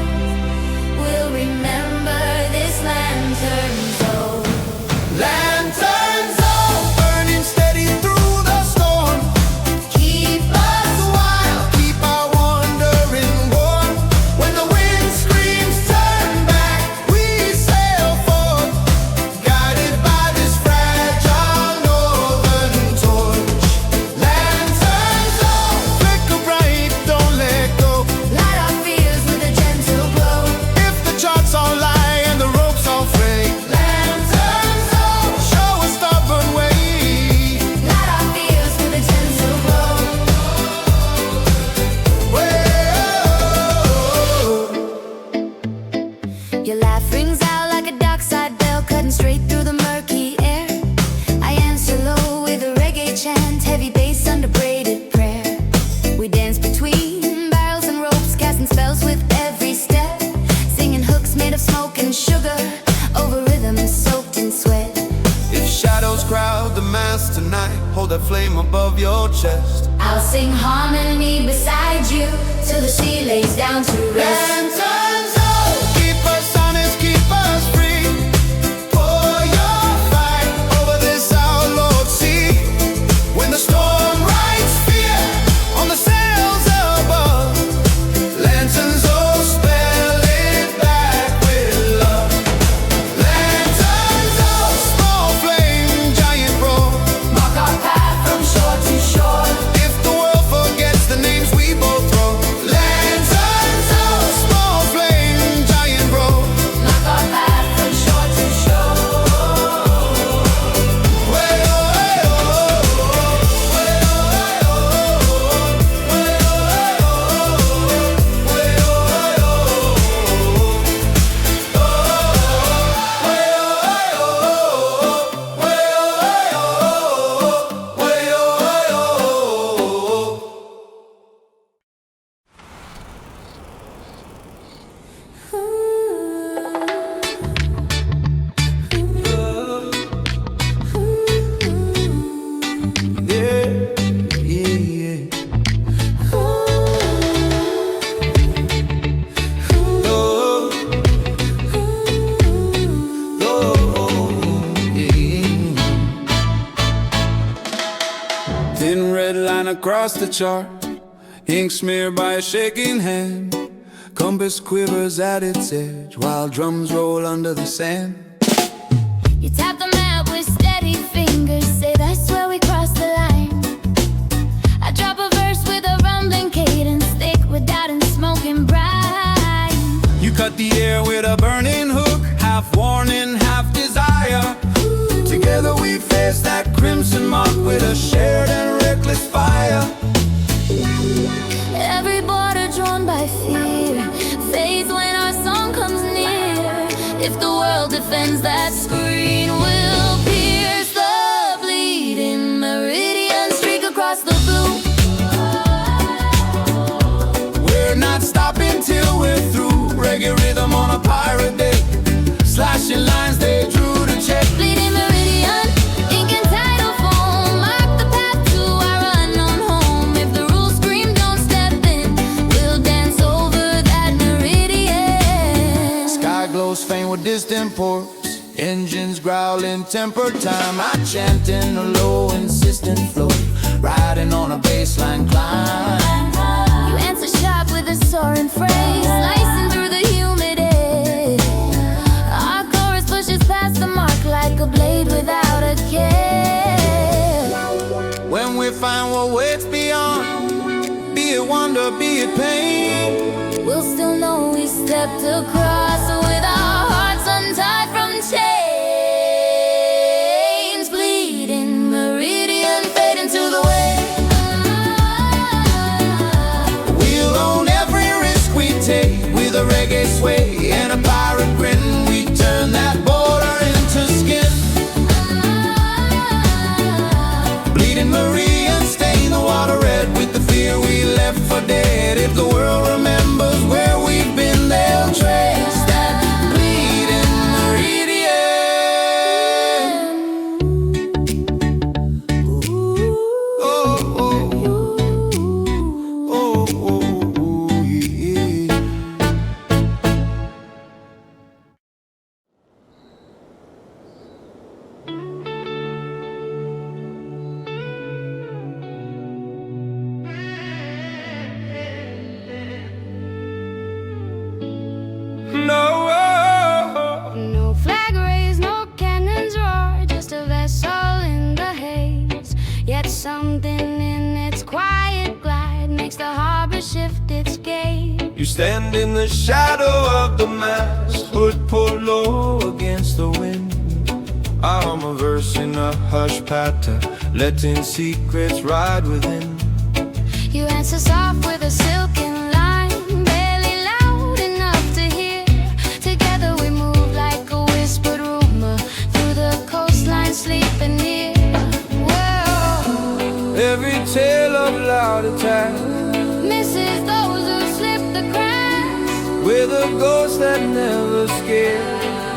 we'll remember this lantern's old. Lanterns all burning steady through the storm. Keep us wild, Keep our wandering warm. When the wind screams turn back, we sail forth, guided by this fragile northern torch. Lanterns all flicker bright, don't let go. light our fears with a gentle glow. If the charts all lie and the ropes all fray, lanterns all show a stubborn way. Light our fears with a gentle glow. Your laugh rings out like a dockside bell, cutting straight through the murky air. I answer low with a reggae chant, heavy bass under braided prayer. We dance between barrels and ropes, casting spells with every step, singing hooks made of smoke and sugar over rhythms soaked in sweat. If shadows crowd the mass tonight, hold that flame above your chest. I'll sing harmony beside you till the sea lays down to rest. Lanterns all keep us honest, keep us free. Pour your fight over this outlawed sea. When the storm writes fear on the sails above, lanterns all spell it back with love. Lanterns all small flame, giant roar. Mark our path from shore to shore. If the world forgets the names we both throw, lanterns all small flame. across the chart, ink smeared by a shaking hand. Compass quivers at its edge while drums roll under the sand. You tap the map with steady fingers, say that's where we cross the line. I drop a verse with a rumbling cadence, thick with doubt and smoking brine. You cut the air with a burning hook, half warning, half desire. Together we face that crimson mark with a shared and reckless fire. Every border drawn by fear fades when our song comes near. If the world defends that screen, we'll pierce the bleeding meridian, streak across the blue. We're not stopping till we're through. Reggae rhythm on a pirate day, slashing lines they drew to check. Bleeding meridian, ink and tidal foam, mark the path to our unknown home. If the rules scream don't step in, we'll dance over that meridian. Sky glows faint with distant ports, engines growling, tempered time. I chant in a low, insistent flow, riding on a bassline climb. You answer sharp with a soaring phrase, slicing through the humid air. Our chorus pushes past the mark like a blade without a care. When we find what waits beyond, be it wonder, be it pain, We'll still know we stepped across with our hearts untied from chains. Bleeding meridian, fade into the wind. we'll own every risk we take. With a reggae sway and a pirate grin, we turn that border into skin. Bleeding Marian, stain the water red with the fear we left for dead. If the world remembers where we've been, they'll trace that bleeding meridian. Oh, oh, oh, oh, yeah. No flag raised, no cannons roar, just a vessel in the haze. Yet something in its quiet glide makes the harbor shift its gaze. You stand in the shadow of the mast, hood pulled low against the wind. I hum a verse in a hush patter, letting secrets ride within. You answer soft with a silken line, barely loud enough to hear. Together we move like a whispered rumor through the coastline, sleeping near. Whoa, Every tale of loud attack, misses those who slip the cracks. with a ghost that never scared.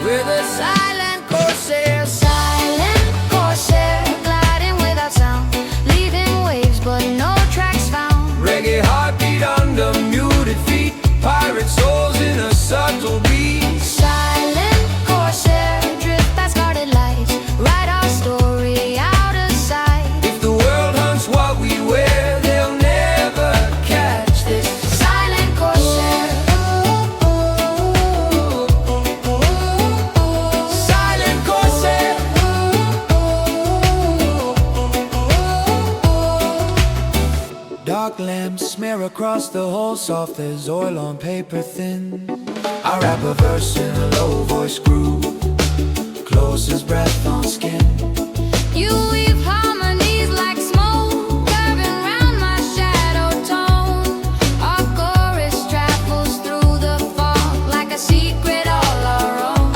We're the silent corsairs. Silent corsair, gliding without sound, leaving waves but no tracks found. Reggae heartbeat under muted feet, pirate souls in a subtle beat. Silent corsair, drift past guarded lights, write our story out of sight. If the world hunts what we wear, they'll never catch this. Silent corsair, Silent corsair. Dark lamps smear across the whole, soft as oil on paper thin. I rap a verse in a low voice groove, close as breath on skin. you weave harmonies like smoke, curving round my shadow tone. Our chorus travels through the fog like a secret all our own.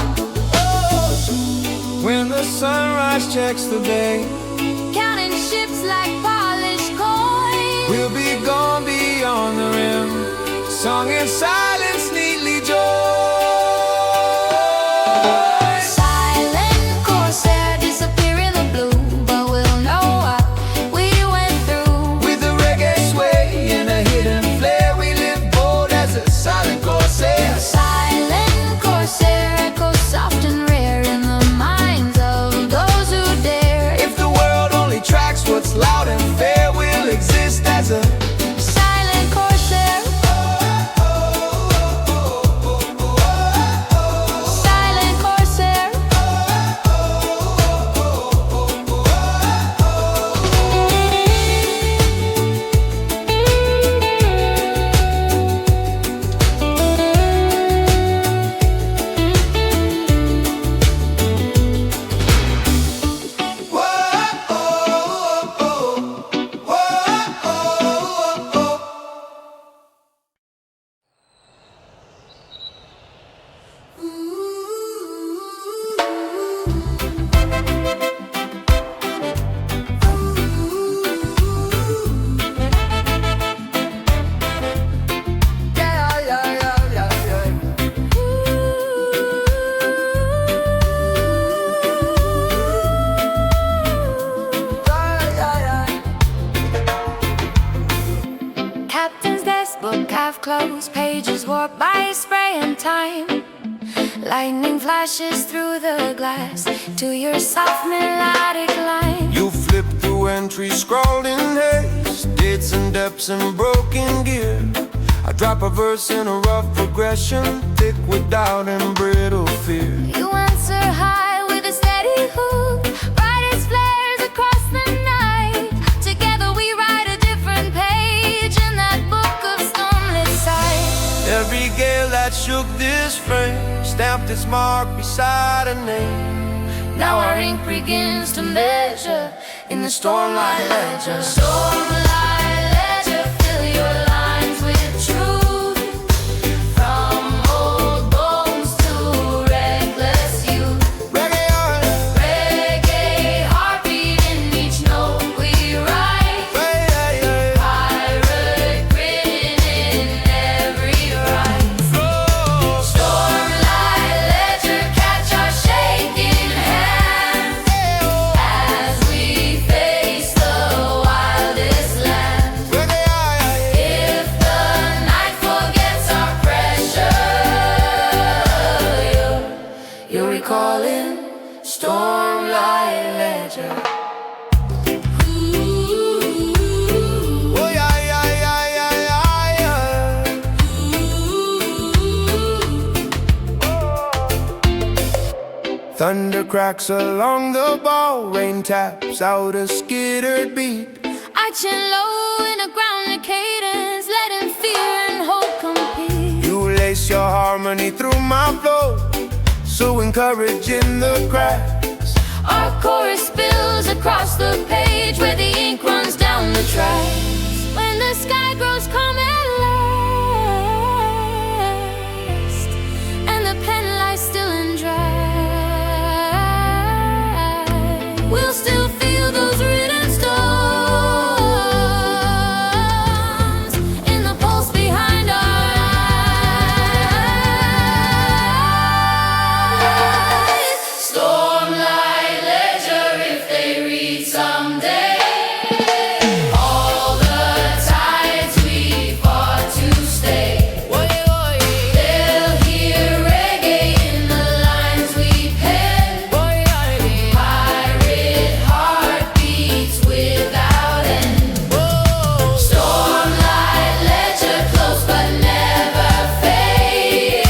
When the sunrise checks the bay, Counting ships like polished coins. we'll be gone beyond the rim, song in silence neatly joined. Silent corsair, disappear in the blue, but we'll know what we went through. With a reggae sway and a hidden flair, we live bold as a silent corsair. Silent corsair, echoes soft and rare in the minds of those who dare. If the world only tracks what's loud and fair, we'll exist close, pages warped by spray and time. Lightning flashes through the glass to your soft melodic line. You flip through entries scrawled in haste, dates and depths and broken gear. I drop a verse in a rough progression, thick with doubt and brittle fear. You answer high with a steady hook, bright as flares across the night. Together we write a different page in that book of stormlit sight. Every gale that shook this frame stamped its mark beside a name. Now our ink begins to measure in the stormlight ledger. Stormlight ledger, fill your lines with truth. From old bones to reckless youth. Reggae heartbeat in each note we write. Pirate grin in every rhyme. Stormlight ledger, catch our shaking hands as we face the wildest lands. If the night forgets our pressure, you're recalling Stormlight ledger. Oh yeah, yeah, yeah, yeah, yeah, yeah. Thunder cracks along the ball, rain taps out a skittered beat. I chin low in a grounded cadence, letting fear and hope compete. You lace your harmony through my flow, so encouraging the cracks. Our chorus spills across the page where the ink runs down the tracks. When the sky grows calm at last, and the pen lies still and dry, we'll still feel those written stones in the pulse behind our eyes. Stormlight ledger, if they read someday all the tides we fought to stay. They'll hear reggae in the lines we pen. Pirate heartbeats without end. Stormlight ledger, close but never fade.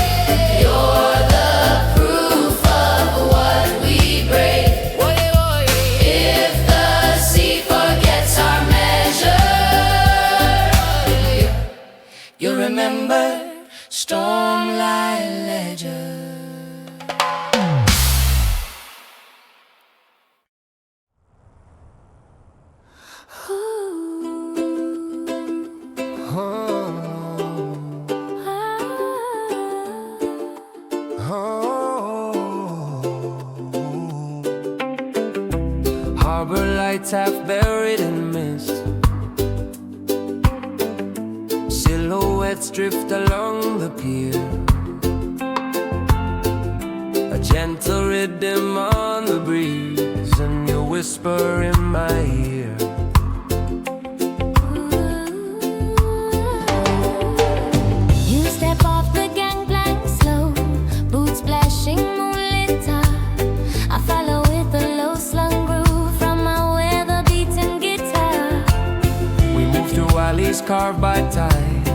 You're the proof of what we break. If the sea forgets our measure, you'll remember Stormlight ledger. Harbor lights half buried in mist. Silhouettes drift along the pier. A gentle rhythm on the breeze, and you whisper in my ear. You step off the gangplank slow, boots splashing, moonlit tide. I follow with a low slung groove from my weather-beaten guitar. We move through alleys carved by tide,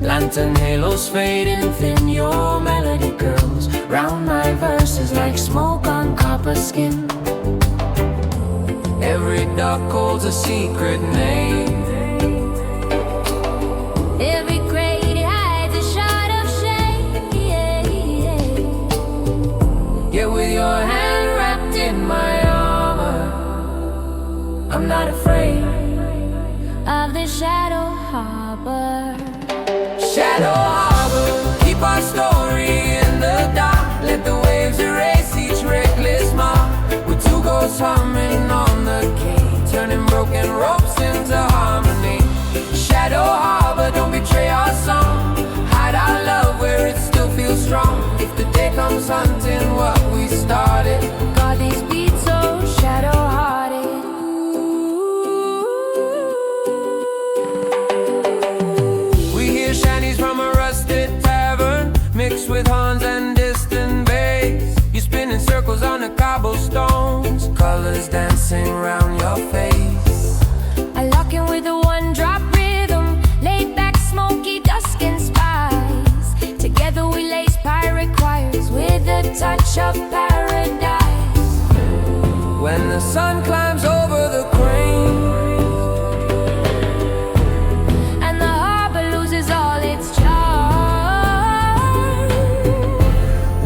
lantern halos fading thin. Your melody curls round my verses like smoke on copper skin. Every dock holds a secret name. Every crate hides a shot of shade. Yeah, with your hand wrapped in my armor, I'm not afraid Of the shadow harbor. Shadow Harbor, keep our story in the dark. Let the waves erase each reckless mark. With two ghosts humming on the quay, turning broken ropes into harmony. Shadow Harbor, don't betray our song. Hide our love where it still feels strong. If the day comes hunting what we started, Got these beats so shadow-hearted. we hear shanties from around tears dancing round your face. I lock in with a one-drop rhythm, laid back, smoky, dusk and spice. Together we lace pirate choirs with a touch of paradise. When the sun climbs over the crane And the harbor loses all its charm,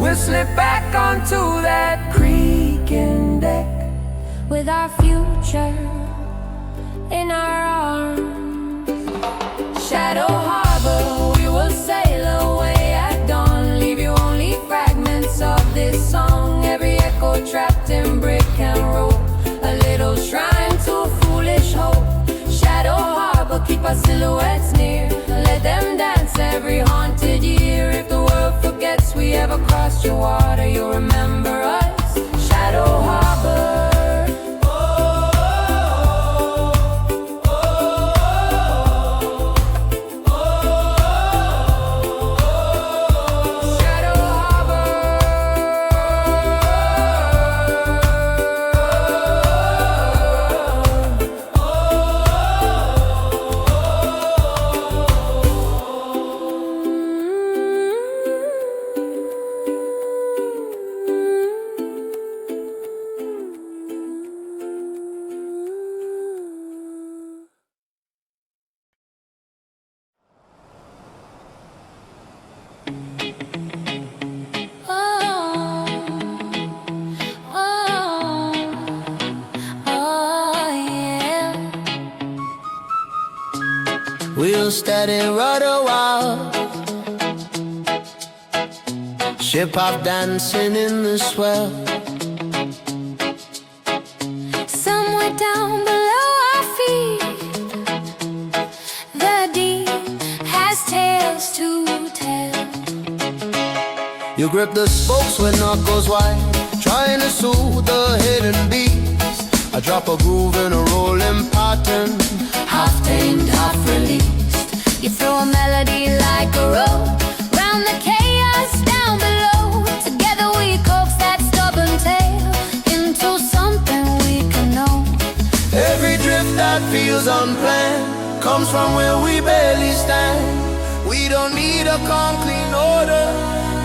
we'll slip back onto that creaking deck with our future in our arms. Shadow Harbor, we will sail away at dawn, leave you only fragments of this song. Every echo trapped in brick and roll, a little shrine to a foolish hope. Shadow Harbor, keep our silhouettes near, let them dance every haunted year. If the world forgets we ever crossed your water, you'll remember us. Shadow Harbor. We'll steady rudder while ship off dancing in the swell. Somewhere down below our feet, the deep has tales to tell. You grip the spokes with knuckles wide, trying to soothe the hidden beats. I drop a groove in a rolling pattern, Half tamed, half released. You throw a melody like a rope round the chaos down below. Together we coax that stubborn tail into something we can know. every drift that feels unplanned comes from where we barely stand. We don't need a calm, clean order,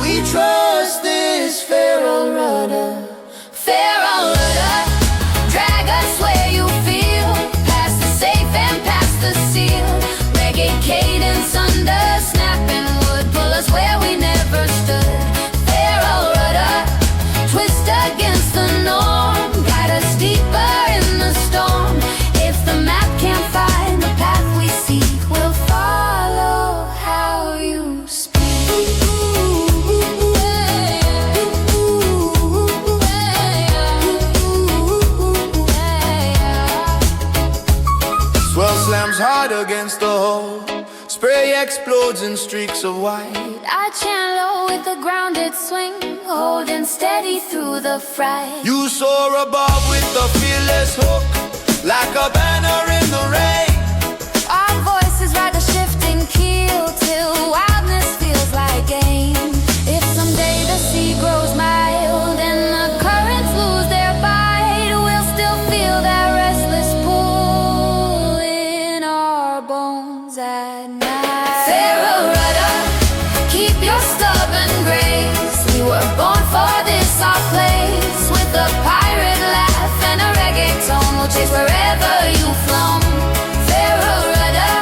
we trust this feral rudder. Feral rudder, drag us where you feel, past the safe and past the seal. Reggae cadence under snapping wood, pull us where we never stood. Feral rudder, twist against the norm, guide us deeper in the storm. If the map can't find the path we seek, we'll follow how you speak. Swell slams hard against the hull, spray explodes in streaks of white. I chant low with a grounded swing, holding steady through the fright. You soar above with the fearless hook, like a banner in the rain. Our voices ride the shifting keel till wildness feels like gain. If someday the sea grows mild and the currents lose their bite, we'll still feel that restless pull in our bones at night. Feral rudder, keep your stubborn grace. We were born for this, our place. With a pirate laugh and a reggae tone, we'll chase wherever you've flown. Feral rudder,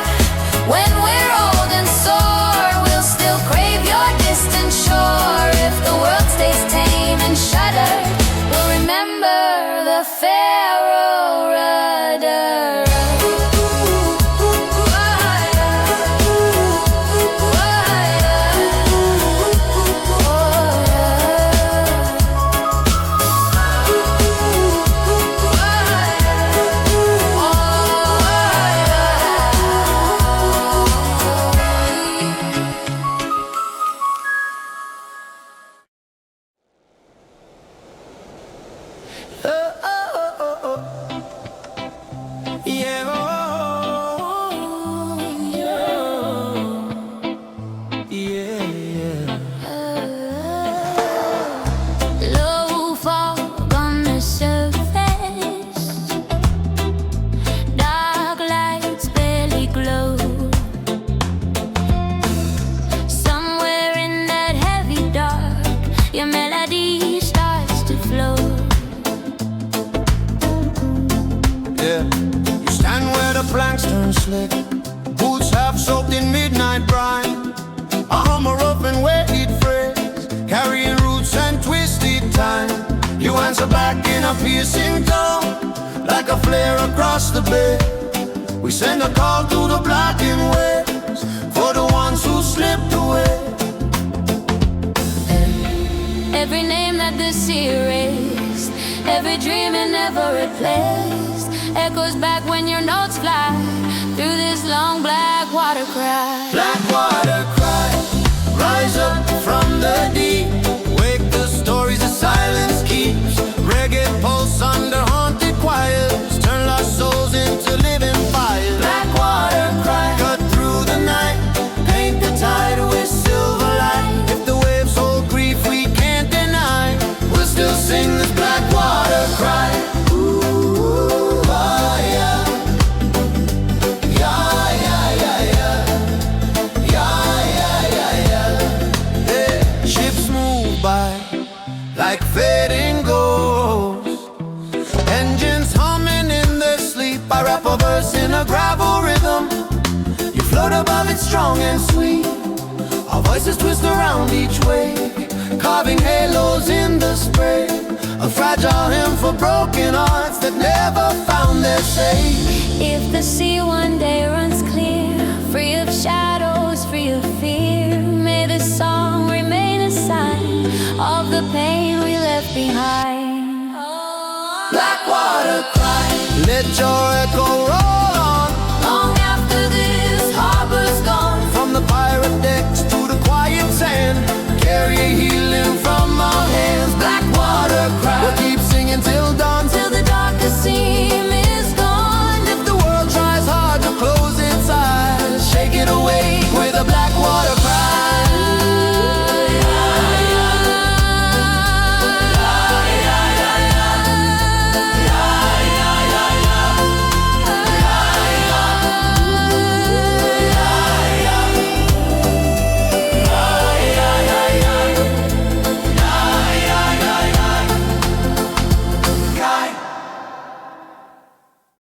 when we're old and sore, we'll still crave your distant shore. If the world stays tame and shuttered, we'll remember the feral rudder. the planks turn slick, boots half soaked in midnight brine. A hummer rough and weighted phrase, carrying roots and twisted time. You answer back in a piercing tone, like a flare across the bay. We send a call to the blackened waves, for the ones who slipped away. Every name that the sea erased, every dream it never replaced, echoes back when your notes fly through this long black water cry. Black water cry, rise up from the deep, wake the stories the silence keeps. Reggae pulse under haunted choirs, turn lost souls into living fires. Black water cry, cut through the night, paint the tide with silver light. If the waves hold grief we can't deny, we'll still sing this black water cry. Ooh, ah, yeah. Yeah, yeah, yeah, yeah. Yeah, yeah, yeah, yeah. Yeah. Ships move by like fading ghosts, engines humming in their sleep. I rap a verse in a gravel rhythm, you float above it strong and sweet. Our voices twist around each wave, carving halos in the spray. A fragile hymn for broken hearts that never found their safe. If the sea one day runs clear, free of shadows, free of fear, may this song remain a sign of the pain we left behind. Black water cry, let your echo